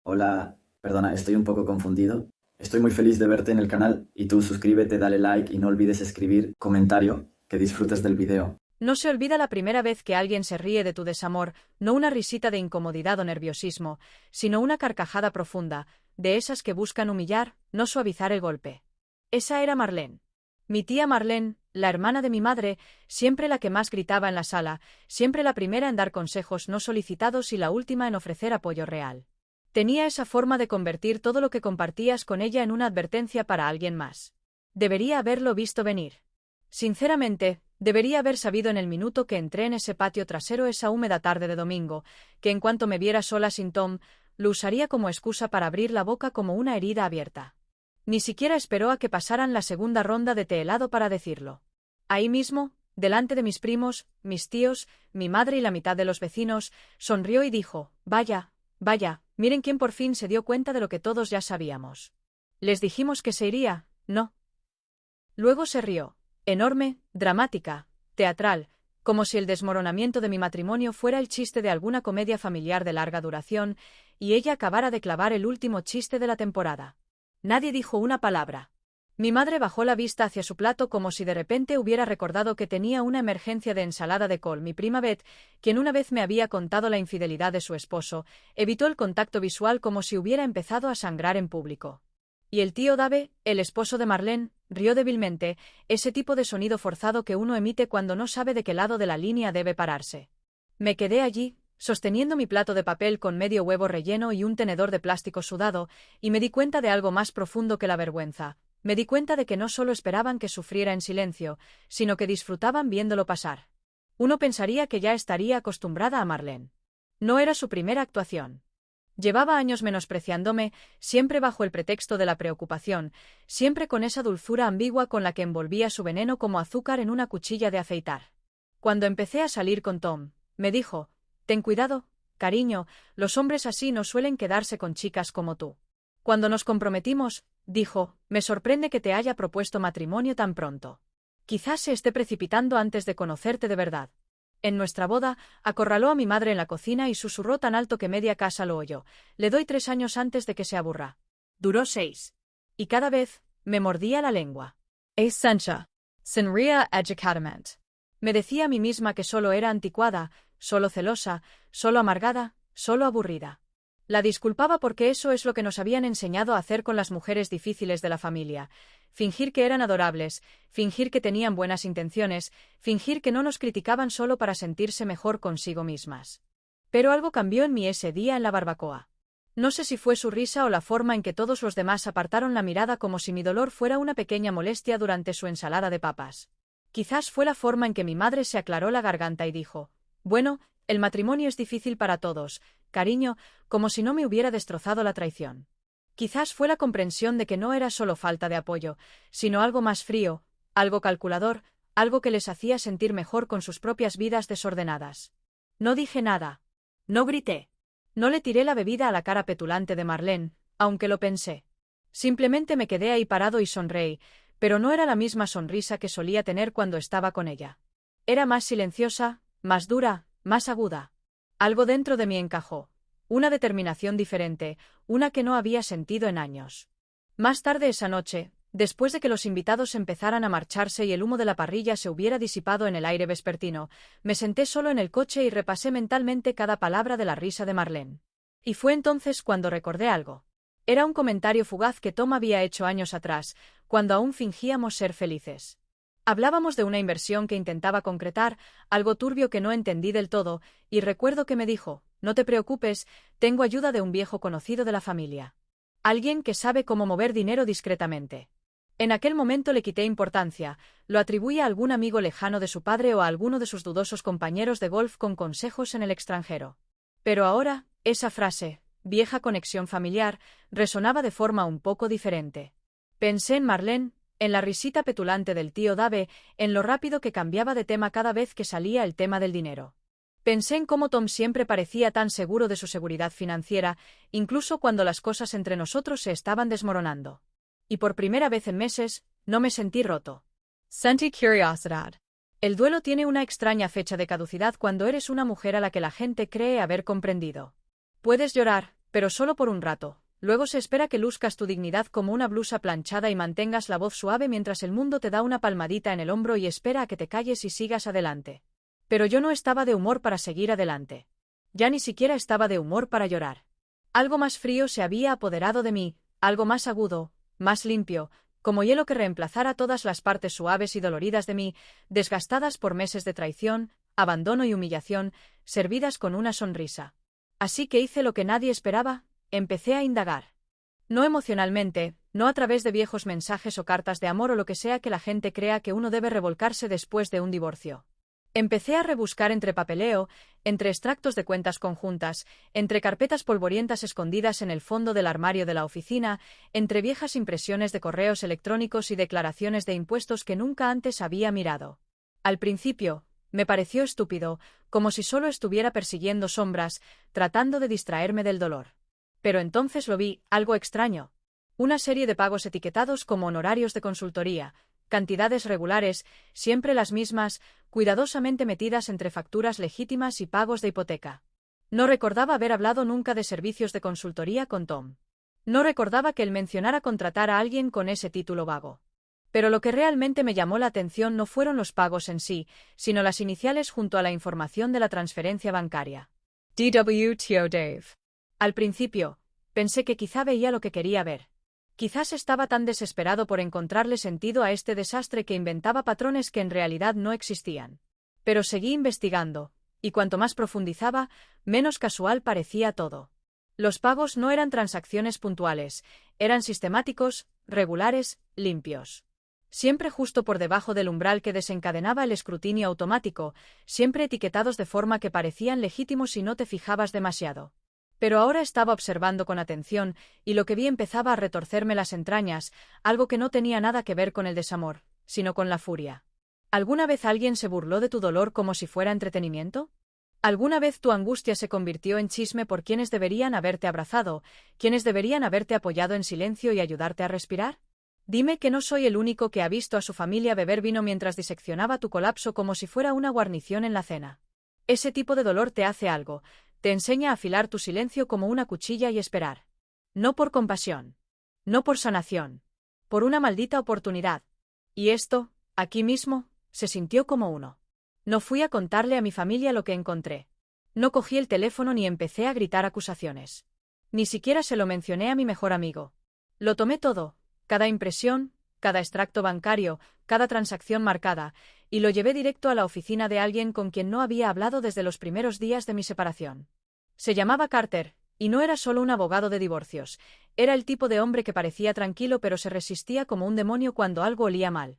Hola, perdona, estoy un poco confundido. Estoy muy feliz de verte en el canal y tú suscríbete, dale like y no olvides escribir comentario, que disfrutes del video. No se olvida la primera vez que alguien se ríe de tu desamor, no una risita de incomodidad o nerviosismo, sino una carcajada profunda, de esas que buscan humillar, no suavizar el golpe. Esa era Marlene. Mi tía Marlene, la hermana de mi madre, siempre la que más gritaba en la sala, siempre la primera en dar consejos no solicitados y la última en ofrecer apoyo real. Tenía esa forma de convertir todo lo que compartías con ella en una advertencia para alguien más. Debería haberlo visto venir. Sinceramente, debería haber sabido en el minuto que entré en ese patio trasero esa húmeda tarde de domingo, que en cuanto me viera sola sin Tom, lo usaría como excusa para abrir la boca como una herida abierta. Ni siquiera esperó a que pasaran la segunda ronda de té helado para decirlo. Ahí mismo, delante de mis primos, mis tíos, mi madre y la mitad de los vecinos, sonrió y dijo: Vaya, vaya, miren quién por fin se dio cuenta de lo que todos ya sabíamos. Les dijimos que se iría, ¿no? Luego se rió, enorme, dramática, teatral, como si el desmoronamiento de mi matrimonio fuera el chiste de alguna comedia familiar de larga duración, y ella acabara de clavar el último chiste de la temporada. Nadie dijo una palabra. Mi madre bajó la vista hacia su plato como si de repente hubiera recordado que tenía una emergencia de ensalada de col. Mi prima Beth, quien una vez me había contado la infidelidad de su esposo, evitó el contacto visual como si hubiera empezado a sangrar en público. Y el tío Dave, el esposo de Marlene, rió débilmente, ese tipo de sonido forzado que uno emite cuando no sabe de qué lado de la línea debe pararse. Me quedé allí, sosteniendo mi plato de papel con medio huevo relleno y un tenedor de plástico sudado, y me di cuenta de algo más profundo que la vergüenza. Me di cuenta de que no solo esperaban que sufriera en silencio, sino que disfrutaban viéndolo pasar. Uno pensaría que ya estaría acostumbrada a Marlene. No era su primera actuación. Llevaba años menospreciándome, siempre bajo el pretexto de la preocupación, siempre con esa dulzura ambigua con la que envolvía su veneno como azúcar en una cuchilla de afeitar. Cuando empecé a salir con Tom, me dijo: Ten cuidado, cariño, los hombres así no suelen quedarse con chicas como tú. Cuando nos comprometimos, dijo, me sorprende que te haya propuesto matrimonio tan pronto. Quizás se esté precipitando antes de conocerte de verdad. En nuestra boda, acorraló a mi madre en la cocina y susurró tan alto que media casa lo oyó: Le doy 3 años antes de que se aburra. Duró 6. Y cada vez, me mordía la lengua. Es Sancha. Sonría agitadamente. Me decía a mí misma que solo era anticuada, solo celosa, solo amargada, solo aburrida. La disculpaba porque eso es lo que nos habían enseñado a hacer con las mujeres difíciles de la familia: fingir que eran adorables, fingir que tenían buenas intenciones, fingir que no nos criticaban solo para sentirse mejor consigo mismas. Pero algo cambió en mí ese día en la barbacoa. No sé si fue su risa o la forma en que todos los demás apartaron la mirada como si mi dolor fuera una pequeña molestia durante su ensalada de papas. Quizás fue la forma en que mi madre se aclaró la garganta y dijo: Bueno, el matrimonio es difícil para todos, cariño, como si no me hubiera destrozado la traición. Quizás fue la comprensión de que no era solo falta de apoyo, sino algo más frío, algo calculador, algo que les hacía sentir mejor con sus propias vidas desordenadas. No dije nada. No grité. No le tiré la bebida a la cara petulante de Marlene, aunque lo pensé. Simplemente me quedé ahí parado y sonreí, pero no era la misma sonrisa que solía tener cuando estaba con ella. Era más silenciosa, más dura, más aguda. Algo dentro de mí encajó. Una determinación diferente, una que no había sentido en años. Más tarde esa noche, después de que los invitados empezaran a marcharse y el humo de la parrilla se hubiera disipado en el aire vespertino, me senté solo en el coche y repasé mentalmente cada palabra de la risa de Marlene. Y fue entonces cuando recordé algo. Era un comentario fugaz que Tom había hecho años atrás, cuando aún fingíamos ser felices. Hablábamos de una inversión que intentaba concretar, algo turbio que no entendí del todo, y recuerdo que me dijo: No te preocupes, tengo ayuda de un viejo conocido de la familia. Alguien que sabe cómo mover dinero discretamente. En aquel momento le quité importancia, lo atribuí a algún amigo lejano de su padre o a alguno de sus dudosos compañeros de golf con consejos en el extranjero. Pero ahora, esa frase, vieja conexión familiar, resonaba de forma un poco diferente. Pensé en Marlene, en la risita petulante del tío Dave, en lo rápido que cambiaba de tema cada vez que salía el tema del dinero. Pensé en cómo Tom siempre parecía tan seguro de su seguridad financiera, incluso cuando las cosas entre nosotros se estaban desmoronando. Y por primera vez en meses, no me sentí roto. Sentí curiosidad. El duelo tiene una extraña fecha de caducidad cuando eres una mujer a la que la gente cree haber comprendido. Puedes llorar, pero solo por un rato. Luego se espera que luzcas tu dignidad como una blusa planchada y mantengas la voz suave mientras el mundo te da una palmadita en el hombro y espera a que te calles y sigas adelante. Pero yo no estaba de humor para seguir adelante. Ya ni siquiera estaba de humor para llorar. Algo más frío se había apoderado de mí, algo más agudo, más limpio, como hielo que reemplazara todas las partes suaves y doloridas de mí, desgastadas por meses de traición, abandono y humillación, servidas con una sonrisa. Así que hice lo que nadie esperaba, empecé a indagar. No emocionalmente, no a través de viejos mensajes o cartas de amor o lo que sea que la gente crea que uno debe revolcarse después de un divorcio. Empecé a rebuscar entre papeleo, entre extractos de cuentas conjuntas, entre carpetas polvorientas escondidas en el fondo del armario de la oficina, entre viejas impresiones de correos electrónicos y declaraciones de impuestos que nunca antes había mirado. Al principio, me pareció estúpido, como si solo estuviera persiguiendo sombras, tratando de distraerme del dolor. Pero entonces lo vi, algo extraño. Una serie de pagos etiquetados como honorarios de consultoría, cantidades regulares, siempre las mismas, cuidadosamente metidas entre facturas legítimas y pagos de hipoteca. No recordaba haber hablado nunca de servicios de consultoría con Tom. No recordaba que él mencionara contratar a alguien con ese título vago. Pero lo que realmente me llamó la atención no fueron los pagos en sí, sino las iniciales junto a la información de la transferencia bancaria. DWTO Dave. Al principio, pensé que quizá veía lo que quería ver. Quizás estaba tan desesperado por encontrarle sentido a este desastre que inventaba patrones que en realidad no existían. Pero seguí investigando, y cuanto más profundizaba, menos casual parecía todo. Los pagos no eran transacciones puntuales, eran sistemáticos, regulares, limpios. Siempre justo por debajo del umbral que desencadenaba el escrutinio automático, siempre etiquetados de forma que parecían legítimos si no te fijabas demasiado. Pero ahora estaba observando con atención, y lo que vi empezaba a retorcerme las entrañas, algo que no tenía nada que ver con el desamor, sino con la furia. ¿Alguna vez alguien se burló de tu dolor como si fuera entretenimiento? ¿Alguna vez tu angustia se convirtió en chisme por quienes deberían haberte abrazado, quienes deberían haberte apoyado en silencio y ayudarte a respirar? Dime que no soy el único que ha visto a su familia beber vino mientras diseccionaba tu colapso como si fuera una guarnición en la cena. Ese tipo de dolor te hace algo. Te enseña a afilar tu silencio como una cuchilla y esperar. No por compasión. No por sanación. Por una maldita oportunidad. Y esto, aquí mismo, se sintió como uno. No fui a contarle a mi familia lo que encontré. No cogí el teléfono ni empecé a gritar acusaciones. Ni siquiera se lo mencioné a mi mejor amigo. Lo tomé todo, cada impresión, cada extracto bancario, cada transacción marcada, y lo llevé directo a la oficina de alguien con quien no había hablado desde los primeros días de mi separación. Se llamaba Carter, y no era solo un abogado de divorcios, era el tipo de hombre que parecía tranquilo pero se resistía como un demonio cuando algo olía mal.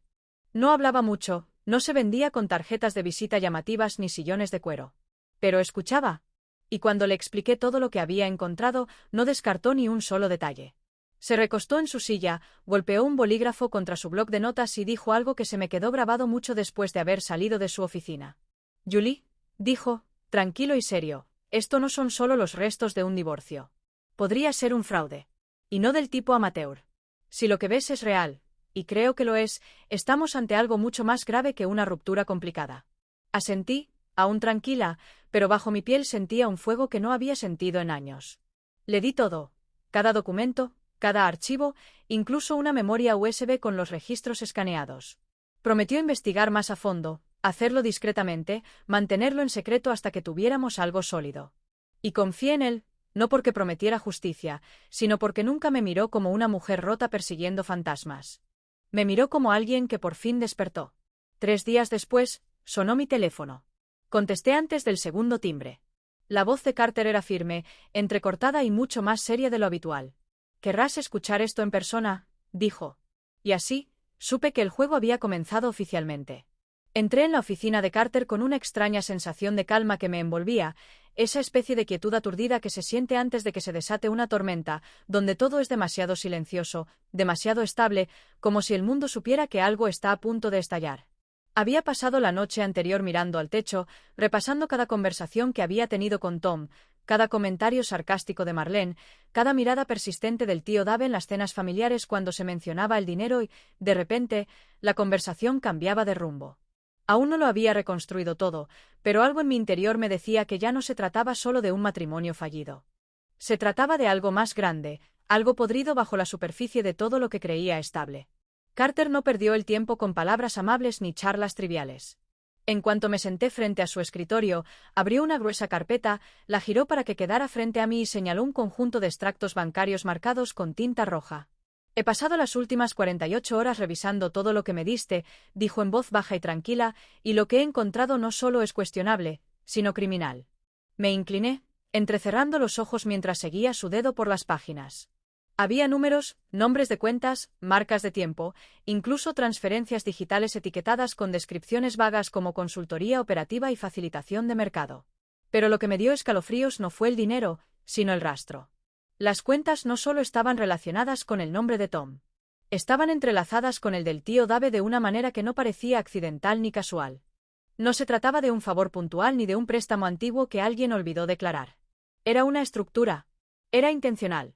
No hablaba mucho, no se vendía con tarjetas de visita llamativas ni sillones de cuero. Pero escuchaba. Y cuando le expliqué todo lo que había encontrado, no descartó ni un solo detalle. Se recostó en su silla, golpeó un bolígrafo contra su bloc de notas y dijo algo que se me quedó grabado mucho después de haber salido de su oficina. Julie, dijo, tranquilo y serio, esto no son solo los restos de un divorcio. Podría ser un fraude. Y no del tipo amateur. Si lo que ves es real, y creo que lo es, estamos ante algo mucho más grave que una ruptura complicada. Asentí, aún tranquila, pero bajo mi piel sentía un fuego que no había sentido en años. Le di todo, cada documento, cada archivo, incluso una memoria USB con los registros escaneados. Prometió investigar más a fondo, hacerlo discretamente, mantenerlo en secreto hasta que tuviéramos algo sólido. Y confié en él, no porque prometiera justicia, sino porque nunca me miró como una mujer rota persiguiendo fantasmas. Me miró como alguien que por fin despertó. 3 días después, sonó mi teléfono. Contesté antes del segundo timbre. La voz de Carter era firme, entrecortada y mucho más seria de lo habitual. «Querrás escuchar esto en persona», dijo. Y así, supe que el juego había comenzado oficialmente. Entré en la oficina de Carter con una extraña sensación de calma que me envolvía, esa especie de quietud aturdida que se siente antes de que se desate una tormenta, donde todo es demasiado silencioso, demasiado estable, como si el mundo supiera que algo está a punto de estallar. Había pasado la noche anterior mirando al techo, repasando cada conversación que había tenido con Tom, cada comentario sarcástico de Marlene, cada mirada persistente del tío Dave en las cenas familiares cuando se mencionaba el dinero y, de repente, la conversación cambiaba de rumbo. Aún no lo había reconstruido todo, pero algo en mi interior me decía que ya no se trataba solo de un matrimonio fallido. Se trataba de algo más grande, algo podrido bajo la superficie de todo lo que creía estable. Carter no perdió el tiempo con palabras amables ni charlas triviales. En cuanto me senté frente a su escritorio, abrió una gruesa carpeta, la giró para que quedara frente a mí y señaló un conjunto de extractos bancarios marcados con tinta roja. He pasado las últimas 48 horas revisando todo lo que me diste, dijo en voz baja y tranquila, y lo que he encontrado no solo es cuestionable, sino criminal. Me incliné, entrecerrando los ojos mientras seguía su dedo por las páginas. Había números, nombres de cuentas, marcas de tiempo, incluso transferencias digitales etiquetadas con descripciones vagas como consultoría operativa y facilitación de mercado. Pero lo que me dio escalofríos no fue el dinero, sino el rastro. Las cuentas no solo estaban relacionadas con el nombre de Tom. Estaban entrelazadas con el del tío Dave de una manera que no parecía accidental ni casual. No se trataba de un favor puntual ni de un préstamo antiguo que alguien olvidó declarar. Era una estructura. Era intencional.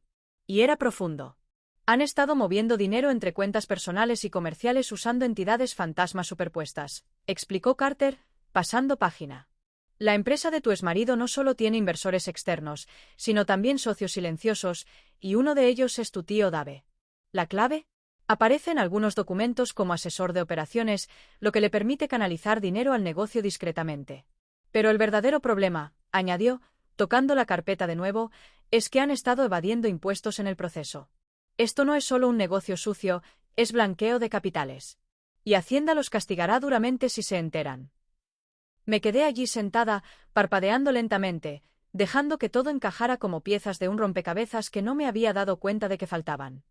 Y era profundo. Han estado moviendo dinero entre cuentas personales y comerciales usando entidades fantasmas superpuestas, explicó Carter, pasando página. La empresa de tu exmarido no solo tiene inversores externos, sino también socios silenciosos, y uno de ellos es tu tío Dave. ¿La clave? Aparece en algunos documentos como asesor de operaciones, lo que le permite canalizar dinero al negocio discretamente. Pero el verdadero problema, añadió, tocando la carpeta de nuevo, es que han estado evadiendo impuestos en el proceso. Esto no es solo un negocio sucio, es blanqueo de capitales. Y Hacienda los castigará duramente si se enteran. Me quedé allí sentada, parpadeando lentamente, dejando que todo encajara como piezas de un rompecabezas que no me había dado cuenta de que faltaban.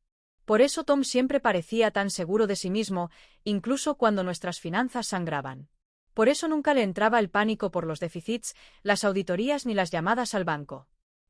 Por eso Tom siempre parecía tan seguro de sí mismo, incluso cuando nuestras finanzas sangraban. Por eso nunca le entraba el pánico por los déficits, las auditorías ni las llamadas al banco.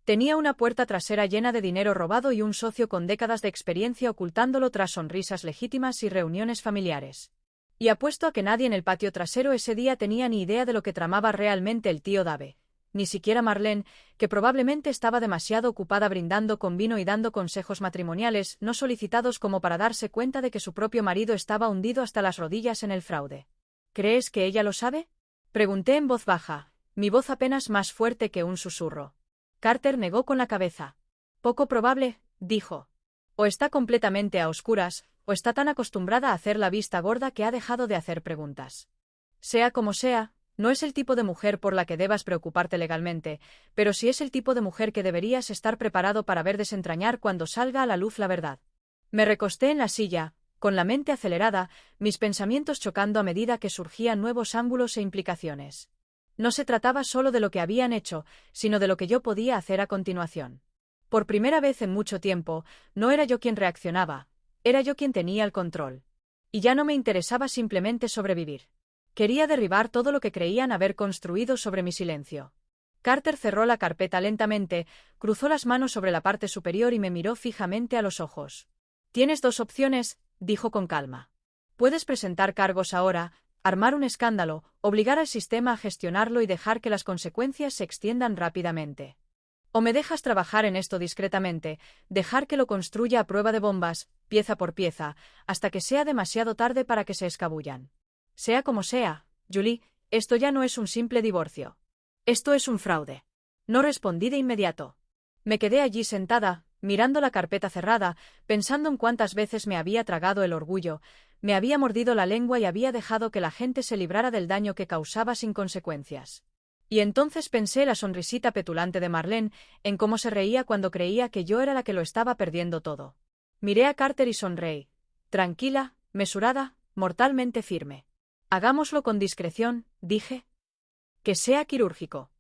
Tenía una puerta trasera llena de dinero robado y un socio con décadas de experiencia ocultándolo tras sonrisas legítimas y reuniones familiares. Y apuesto a que nadie en el patio trasero ese día tenía ni idea de lo que tramaba realmente el tío Dave, ni siquiera Marlene, que probablemente estaba demasiado ocupada brindando con vino y dando consejos matrimoniales no solicitados como para darse cuenta de que su propio marido estaba hundido hasta las rodillas en el fraude. ¿Crees que ella lo sabe? Pregunté en voz baja, mi voz apenas más fuerte que un susurro. Carter negó con la cabeza. Poco probable, dijo. O está completamente a oscuras, o está tan acostumbrada a hacer la vista gorda que ha dejado de hacer preguntas. Sea como sea, no es el tipo de mujer por la que debas preocuparte legalmente, pero sí es el tipo de mujer que deberías estar preparado para ver desentrañar cuando salga a la luz la verdad. Me recosté en la silla, con la mente acelerada, mis pensamientos chocando a medida que surgían nuevos ángulos e implicaciones. No se trataba solo de lo que habían hecho, sino de lo que yo podía hacer a continuación. Por primera vez en mucho tiempo, no era yo quien reaccionaba, era yo quien tenía el control. Y ya no me interesaba simplemente sobrevivir. Quería derribar todo lo que creían haber construido sobre mi silencio. Carter cerró la carpeta lentamente, cruzó las manos sobre la parte superior y me miró fijamente a los ojos. Tienes dos opciones, dijo con calma. Puedes presentar cargos ahora, armar un escándalo, obligar al sistema a gestionarlo y dejar que las consecuencias se extiendan rápidamente. O me dejas trabajar en esto discretamente, dejar que lo construya a prueba de bombas, pieza por pieza, hasta que sea demasiado tarde para que se escabullan. Sea como sea, Julie, esto ya no es un simple divorcio. Esto es un fraude. No respondí de inmediato. Me quedé allí sentada, mirando la carpeta cerrada, pensando en cuántas veces me había tragado el orgullo, me había mordido la lengua y había dejado que la gente se librara del daño que causaba sin consecuencias. Y entonces pensé la sonrisita petulante de Marlene, en cómo se reía cuando creía que yo era la que lo estaba perdiendo todo. Miré a Carter y sonreí. Tranquila, mesurada, mortalmente firme. Hagámoslo con discreción, dije. Que sea quirúrgico.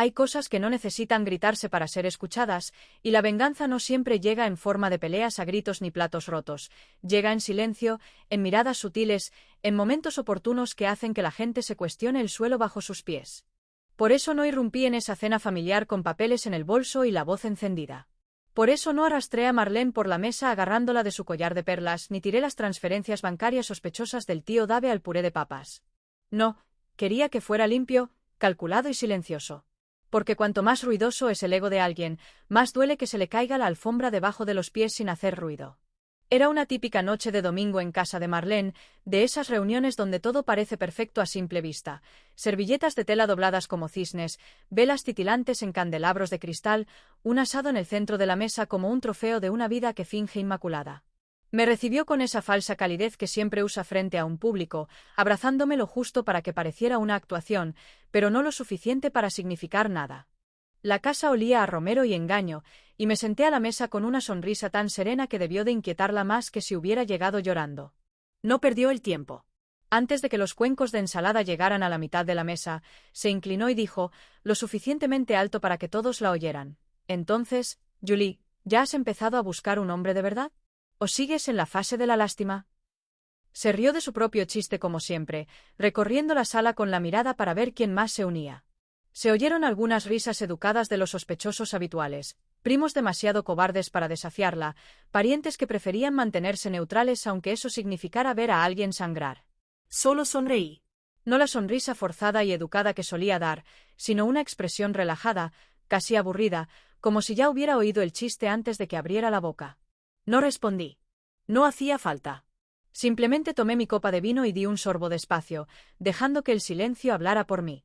Hay cosas que no necesitan gritarse para ser escuchadas, y la venganza no siempre llega en forma de peleas a gritos ni platos rotos, llega en silencio, en miradas sutiles, en momentos oportunos que hacen que la gente se cuestione el suelo bajo sus pies. Por eso no irrumpí en esa cena familiar con papeles en el bolso y la voz encendida. Por eso no arrastré a Marlene por la mesa agarrándola de su collar de perlas, ni tiré las transferencias bancarias sospechosas del tío Dave al puré de papas. No, quería que fuera limpio, calculado y silencioso. Porque cuanto más ruidoso es el ego de alguien, más duele que se le caiga la alfombra debajo de los pies sin hacer ruido. Era una típica noche de domingo en casa de Marlene, de esas reuniones donde todo parece perfecto a simple vista. Servilletas de tela dobladas como cisnes, velas titilantes en candelabros de cristal, un asado en el centro de la mesa como un trofeo de una vida que finge inmaculada. Me recibió con esa falsa calidez que siempre usa frente a un público, abrazándome lo justo para que pareciera una actuación, pero no lo suficiente para significar nada. La casa olía a romero y engaño, y me senté a la mesa con una sonrisa tan serena que debió de inquietarla más que si hubiera llegado llorando. No perdió el tiempo. Antes de que los cuencos de ensalada llegaran a la mitad de la mesa, se inclinó y dijo, lo suficientemente alto para que todos la oyeran. Entonces, Julie, ¿ya has empezado a buscar un hombre de verdad? ¿O sigues en la fase de la lástima? Se rió de su propio chiste como siempre, recorriendo la sala con la mirada para ver quién más se unía. Se oyeron algunas risas educadas de los sospechosos habituales, primos demasiado cobardes para desafiarla, parientes que preferían mantenerse neutrales aunque eso significara ver a alguien sangrar. Solo sonreí. No la sonrisa forzada y educada que solía dar, sino una expresión relajada, casi aburrida, como si ya hubiera oído el chiste antes de que abriera la boca. No respondí. No hacía falta. Simplemente tomé mi copa de vino y di un sorbo despacio, dejando que el silencio hablara por mí.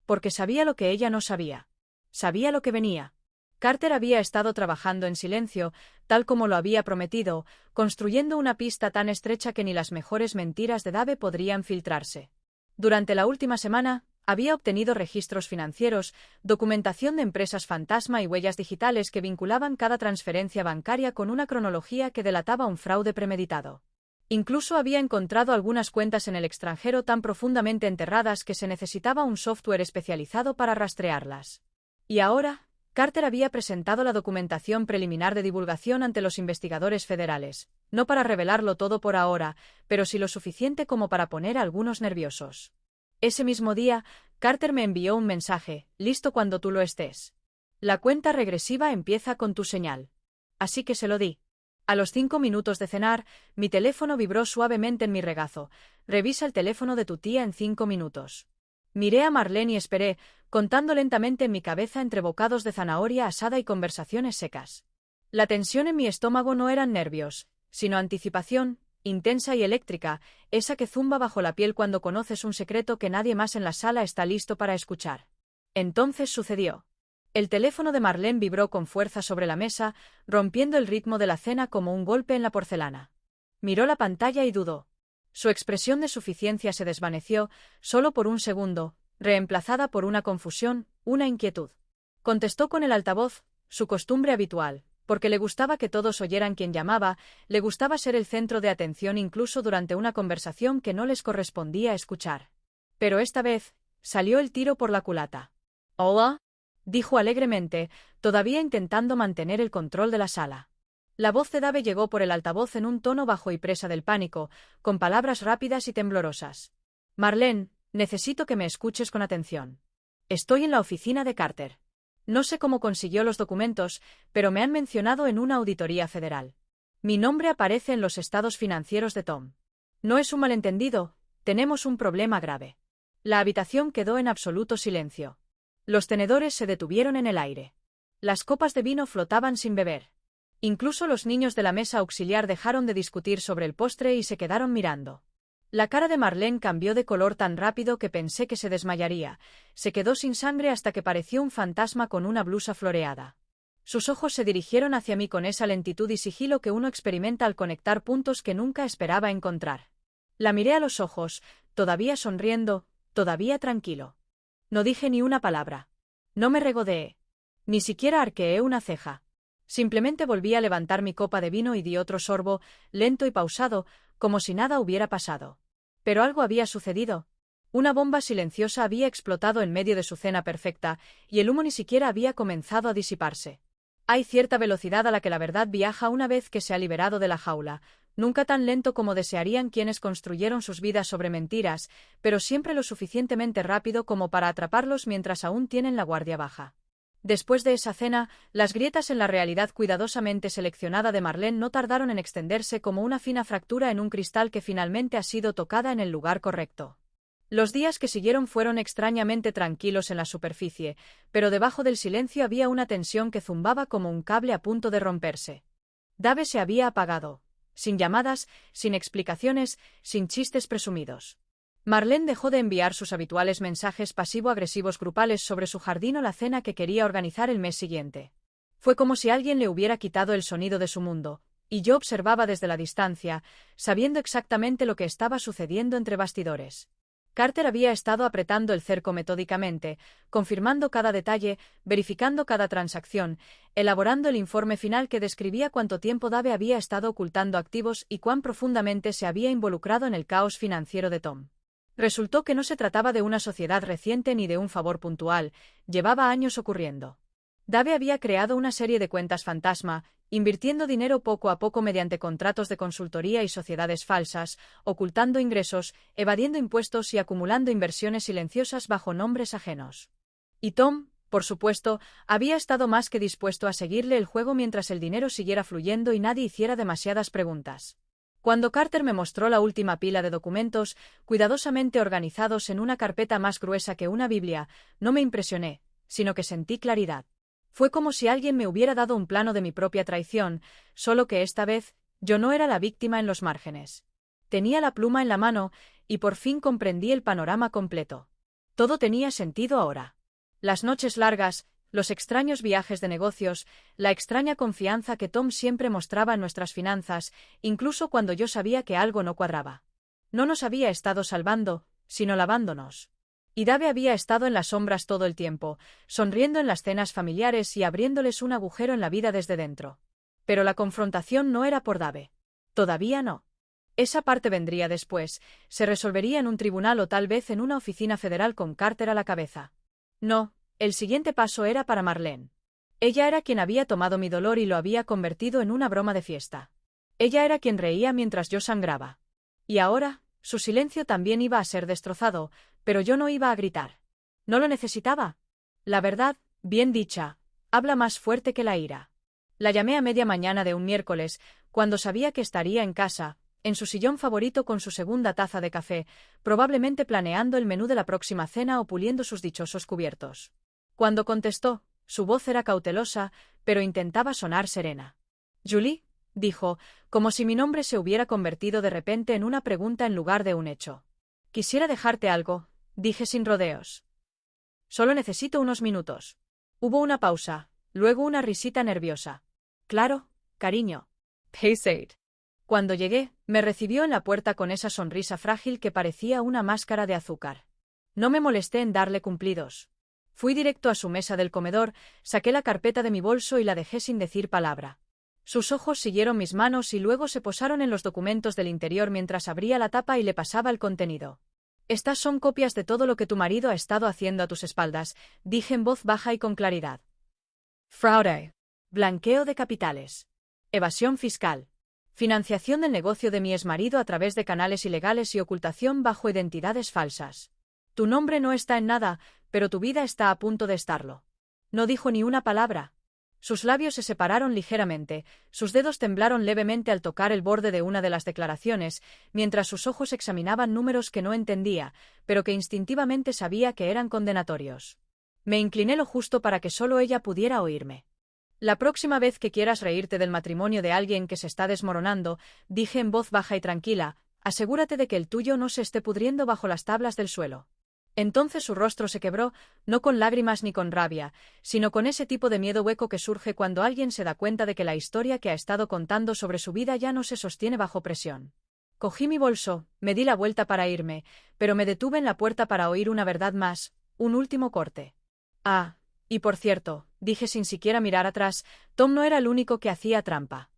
Porque sabía lo que ella no sabía. Sabía lo que venía. Carter había estado trabajando en silencio, tal como lo había prometido, construyendo una pista tan estrecha que ni las mejores mentiras de Dave podrían filtrarse. Durante la última semana, había obtenido registros financieros, documentación de empresas fantasma y huellas digitales que vinculaban cada transferencia bancaria con una cronología que delataba un fraude premeditado. Incluso había encontrado algunas cuentas en el extranjero tan profundamente enterradas que se necesitaba un software especializado para rastrearlas. Y ahora, Carter había presentado la documentación preliminar de divulgación ante los investigadores federales, no para revelarlo todo por ahora, pero sí lo suficiente como para poner a algunos nerviosos. Ese mismo día, Carter me envió un mensaje, listo cuando tú lo estés. La cuenta regresiva empieza con tu señal. Así que se lo di. A los 5 minutos de cenar, mi teléfono vibró suavemente en mi regazo. Revisa el teléfono de tu tía en 5 minutos. Miré a Marlene y esperé, contando lentamente en mi cabeza entre bocados de zanahoria asada y conversaciones secas. La tensión en mi estómago no eran nervios, sino anticipación, intensa y eléctrica, esa que zumba bajo la piel cuando conoces un secreto que nadie más en la sala está listo para escuchar. Entonces sucedió. El teléfono de Marlene vibró con fuerza sobre la mesa, rompiendo el ritmo de la cena como un golpe en la porcelana. Miró la pantalla y dudó. Su expresión de suficiencia se desvaneció, solo por un segundo, reemplazada por una confusión, una inquietud. Contestó con el altavoz, su costumbre habitual, porque le gustaba que todos oyeran quién llamaba, le gustaba ser el centro de atención incluso durante una conversación que no les correspondía escuchar. Pero esta vez, salió el tiro por la culata. «¿Hola?», dijo alegremente, todavía intentando mantener el control de la sala. La voz de Dave llegó por el altavoz en un tono bajo y presa del pánico, con palabras rápidas y temblorosas. «Marlene, necesito que me escuches con atención. Estoy en la oficina de Carter. No sé cómo consiguió los documentos, pero me han mencionado en una auditoría federal. Mi nombre aparece en los estados financieros de Tom. No es un malentendido, tenemos un problema grave». La habitación quedó en absoluto silencio. Los tenedores se detuvieron en el aire. Las copas de vino flotaban sin beber. Incluso los niños de la mesa auxiliar dejaron de discutir sobre el postre y se quedaron mirando. La cara de Marlene cambió de color tan rápido que pensé que se desmayaría. Se quedó sin sangre hasta que pareció un fantasma con una blusa floreada. Sus ojos se dirigieron hacia mí con esa lentitud y sigilo que uno experimenta al conectar puntos que nunca esperaba encontrar. La miré a los ojos, todavía sonriendo, todavía tranquilo. No dije ni una palabra. No me regodeé. Ni siquiera arqueé una ceja. Simplemente volví a levantar mi copa de vino y di otro sorbo, lento y pausado, como si nada hubiera pasado. Pero algo había sucedido. Una bomba silenciosa había explotado en medio de su cena perfecta, y el humo ni siquiera había comenzado a disiparse. Hay cierta velocidad a la que la verdad viaja una vez que se ha liberado de la jaula, nunca tan lento como desearían quienes construyeron sus vidas sobre mentiras, pero siempre lo suficientemente rápido como para atraparlos mientras aún tienen la guardia baja. Después de esa cena, las grietas en la realidad cuidadosamente seleccionada de Marlene no tardaron en extenderse como una fina fractura en un cristal que finalmente ha sido tocada en el lugar correcto. Los días que siguieron fueron extrañamente tranquilos en la superficie, pero debajo del silencio había una tensión que zumbaba como un cable a punto de romperse. Dave se había apagado. sin llamadas, sin explicaciones, sin chistes presumidos. Marlene dejó de enviar sus habituales mensajes pasivo-agresivos grupales sobre su jardín o la cena que quería organizar el mes siguiente. Fue como si alguien le hubiera quitado el sonido de su mundo, y yo observaba desde la distancia, sabiendo exactamente lo que estaba sucediendo entre bastidores. Carter había estado apretando el cerco metódicamente, confirmando cada detalle, verificando cada transacción, elaborando el informe final que describía cuánto tiempo Dave había estado ocultando activos y cuán profundamente se había involucrado en el caos financiero de Tom. Resultó que no se trataba de una sociedad reciente ni de un favor puntual, llevaba años ocurriendo. Dave había creado una serie de cuentas fantasma, invirtiendo dinero poco a poco mediante contratos de consultoría y sociedades falsas, ocultando ingresos, evadiendo impuestos y acumulando inversiones silenciosas bajo nombres ajenos. Y Tom, por supuesto, había estado más que dispuesto a seguirle el juego mientras el dinero siguiera fluyendo y nadie hiciera demasiadas preguntas. Cuando Carter me mostró la última pila de documentos, cuidadosamente organizados en una carpeta más gruesa que una Biblia, no me impresioné, sino que sentí claridad. Fue como si alguien me hubiera dado un plano de mi propia traición, solo que esta vez, yo no era la víctima en los márgenes. Tenía la pluma en la mano, y por fin comprendí el panorama completo. Todo tenía sentido ahora. Las noches largas, los extraños viajes de negocios, la extraña confianza que Tom siempre mostraba en nuestras finanzas, incluso cuando yo sabía que algo no cuadraba. No nos había estado salvando, sino lavándonos. Y Dave había estado en las sombras todo el tiempo, sonriendo en las cenas familiares y abriéndoles un agujero en la vida desde dentro. Pero la confrontación no era por Dave. Todavía no. Esa parte vendría después, se resolvería en un tribunal o tal vez en una oficina federal con Carter a la cabeza. No, el siguiente paso era para Marlene. Ella era quien había tomado mi dolor y lo había convertido en una broma de fiesta. Ella era quien reía mientras yo sangraba. Y ahora, su silencio también iba a ser destrozado, pero yo no iba a gritar. No lo necesitaba. La verdad, bien dicha, habla más fuerte que la ira. La llamé a media mañana de un miércoles, cuando sabía que estaría en casa, en su sillón favorito con su segunda taza de café, probablemente planeando el menú de la próxima cena o puliendo sus dichosos cubiertos. Cuando contestó, su voz era cautelosa, pero intentaba sonar serena. «Julie», dijo, como si mi nombre se hubiera convertido de repente en una pregunta en lugar de un hecho. «Quisiera dejarte algo», dije sin rodeos. «Solo necesito unos minutos». Hubo una pausa, luego una risita nerviosa. «Claro, cariño». «Paysaid». Cuando llegué, me recibió en la puerta con esa sonrisa frágil que parecía una máscara de azúcar. No me molesté en darle cumplidos. Fui directo a su mesa del comedor, saqué la carpeta de mi bolso y la dejé sin decir palabra. Sus ojos siguieron mis manos y luego se posaron en los documentos del interior mientras abría la tapa y le pasaba el contenido. «Estas son copias de todo lo que tu marido ha estado haciendo a tus espaldas», dije en voz baja y con claridad. «Fraude. Blanqueo de capitales. Evasión fiscal. Financiación del negocio de mi exmarido a través de canales ilegales y ocultación bajo identidades falsas. Tu nombre no está en nada, pero tu vida está a punto de estarlo». No dijo ni una palabra. Sus labios se separaron ligeramente, sus dedos temblaron levemente al tocar el borde de una de las declaraciones, mientras sus ojos examinaban números que no entendía, pero que instintivamente sabía que eran condenatorios. Me incliné lo justo para que solo ella pudiera oírme. «La próxima vez que quieras reírte del matrimonio de alguien que se está desmoronando», dije en voz baja y tranquila, «asegúrate de que el tuyo no se esté pudriendo bajo las tablas del suelo». Entonces su rostro se quebró, no con lágrimas ni con rabia, sino con ese tipo de miedo hueco que surge cuando alguien se da cuenta de que la historia que ha estado contando sobre su vida ya no se sostiene bajo presión. Cogí mi bolso, me di la vuelta para irme, pero me detuve en la puerta para oír una verdad más, un último corte. «Ah, y por cierto», dije sin siquiera mirar atrás, Tom no era el único que hacía trampa.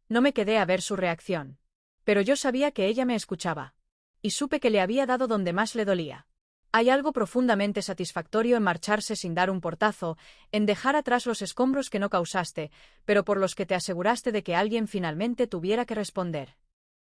No me quedé a ver su reacción. Pero yo sabía que ella me escuchaba. Y supe que le había dado donde más le dolía. Hay algo profundamente satisfactorio en marcharse sin dar un portazo, en dejar atrás los escombros que no causaste, pero por los que te aseguraste de que alguien finalmente tuviera que responder.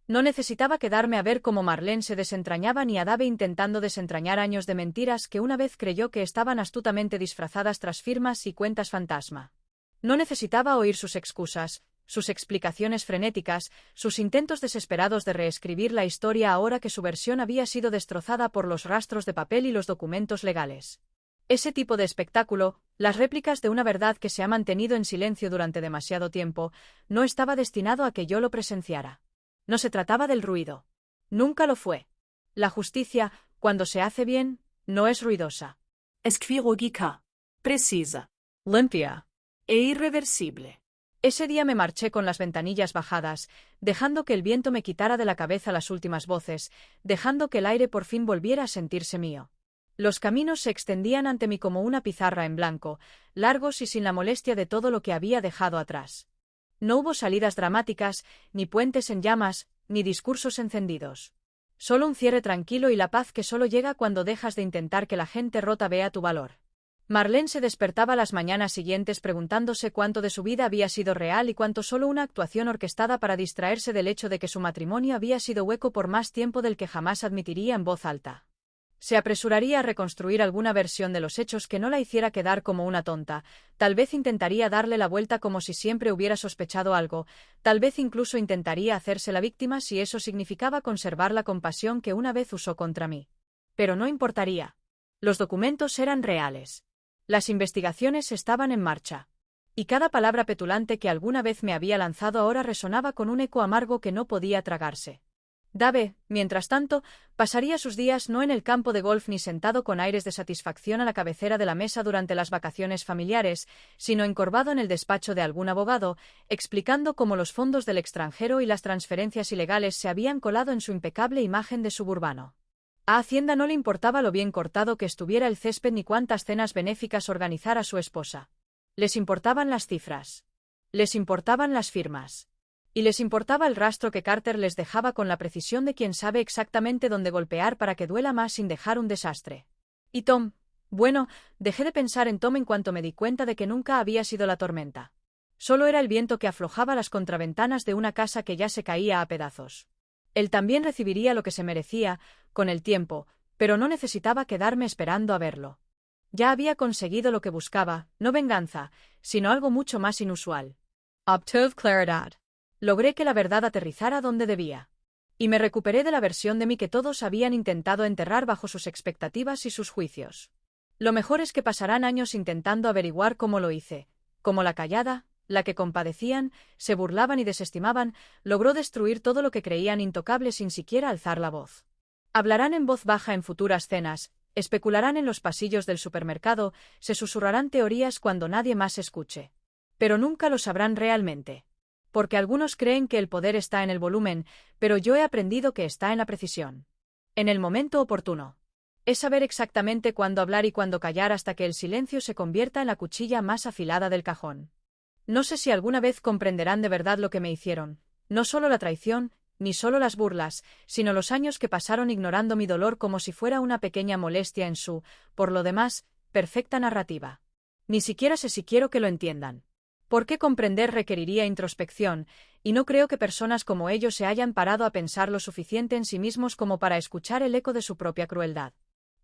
No necesitaba quedarme a ver cómo Marlene se desentrañaba ni a Dave intentando desentrañar años de mentiras que una vez creyó que estaban astutamente disfrazadas tras firmas y cuentas fantasma. No necesitaba oír sus excusas, sus explicaciones frenéticas, sus intentos desesperados de reescribir la historia ahora que su versión había sido destrozada por los rastros de papel y los documentos legales. Ese tipo de espectáculo, las réplicas de una verdad que se ha mantenido en silencio durante demasiado tiempo, no estaba destinado a que yo lo presenciara. No se trataba del ruido. Nunca lo fue. La justicia, cuando se hace bien, no es ruidosa. Es quirúrgica, precisa, Limpia. e irreversible. Ese día me marché con las ventanillas bajadas, dejando que el viento me quitara de la cabeza las últimas voces, dejando que el aire por fin volviera a sentirse mío. Los caminos se extendían ante mí como una pizarra en blanco, largos y sin la molestia de todo lo que había dejado atrás. No hubo salidas dramáticas, ni puentes en llamas, ni discursos encendidos. Solo un cierre tranquilo y la paz que solo llega cuando dejas de intentar que la gente rota vea tu valor. Marlene se despertaba las mañanas siguientes preguntándose cuánto de su vida había sido real y cuánto solo una actuación orquestada para distraerse del hecho de que su matrimonio había sido hueco por más tiempo del que jamás admitiría en voz alta. Se apresuraría a reconstruir alguna versión de los hechos que no la hiciera quedar como una tonta, tal vez intentaría darle la vuelta como si siempre hubiera sospechado algo, tal vez incluso intentaría hacerse la víctima si eso significaba conservar la compasión que una vez usó contra mí. Pero no importaría. Los documentos eran reales. Las investigaciones estaban en marcha. Y cada palabra petulante que alguna vez me había lanzado ahora resonaba con un eco amargo que no podía tragarse. Dave, mientras tanto, pasaría sus días no en el campo de golf ni sentado con aires de satisfacción a la cabecera de la mesa durante las vacaciones familiares, sino encorvado en el despacho de algún abogado, explicando cómo los fondos del extranjero y las transferencias ilegales se habían colado en su impecable imagen de suburbano. A Hacienda no le importaba lo bien cortado que estuviera el césped ni cuántas cenas benéficas organizara su esposa. Les importaban las cifras. Les importaban las firmas. Y les importaba el rastro que Carter les dejaba con la precisión de quien sabe exactamente dónde golpear para que duela más sin dejar un desastre. Y Tom, bueno, dejé de pensar en Tom en cuanto me di cuenta de que nunca había sido la tormenta. Solo era el viento que aflojaba las contraventanas de una casa que ya se caía a pedazos. Él también recibiría lo que se merecía, con el tiempo, pero no necesitaba quedarme esperando a verlo. Ya había conseguido lo que buscaba, no venganza, sino algo mucho más inusual. Obtuve claridad. Logré que la verdad aterrizara donde debía. Y me recuperé de la versión de mí que todos habían intentado enterrar bajo sus expectativas y sus juicios. Lo mejor es que pasarán años intentando averiguar cómo lo hice, cómo la callada, la que compadecían, se burlaban y desestimaban, logró destruir todo lo que creían intocable sin siquiera alzar la voz. Hablarán en voz baja en futuras cenas, especularán en los pasillos del supermercado, se susurrarán teorías cuando nadie más escuche. Pero nunca lo sabrán realmente. Porque algunos creen que el poder está en el volumen, pero yo he aprendido que está en la precisión. En el momento oportuno. Es saber exactamente cuándo hablar y cuándo callar hasta que el silencio se convierta en la cuchilla más afilada del cajón. No sé si alguna vez comprenderán de verdad lo que me hicieron, no solo la traición, ni solo las burlas, sino los años que pasaron ignorando mi dolor como si fuera una pequeña molestia en su, por lo demás, perfecta narrativa. Ni siquiera sé si quiero que lo entiendan. Porque comprender requeriría introspección, y no creo que personas como ellos se hayan parado a pensar lo suficiente en sí mismos como para escuchar el eco de su propia crueldad.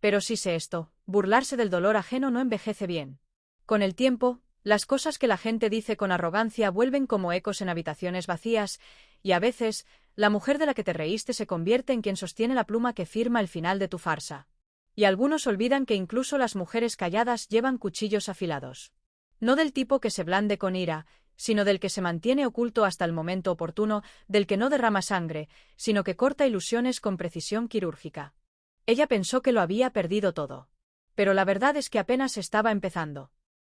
Pero sí sé esto, burlarse del dolor ajeno no envejece bien. Con el tiempo, las cosas que la gente dice con arrogancia vuelven como ecos en habitaciones vacías, y a veces, la mujer de la que te reíste se convierte en quien sostiene la pluma que firma el final de tu farsa. Y algunos olvidan que incluso las mujeres calladas llevan cuchillos afilados. No del tipo que se blande con ira, sino del que se mantiene oculto hasta el momento oportuno, del que no derrama sangre, sino que corta ilusiones con precisión quirúrgica. Ella pensó que lo había perdido todo. Pero la verdad es que apenas estaba empezando.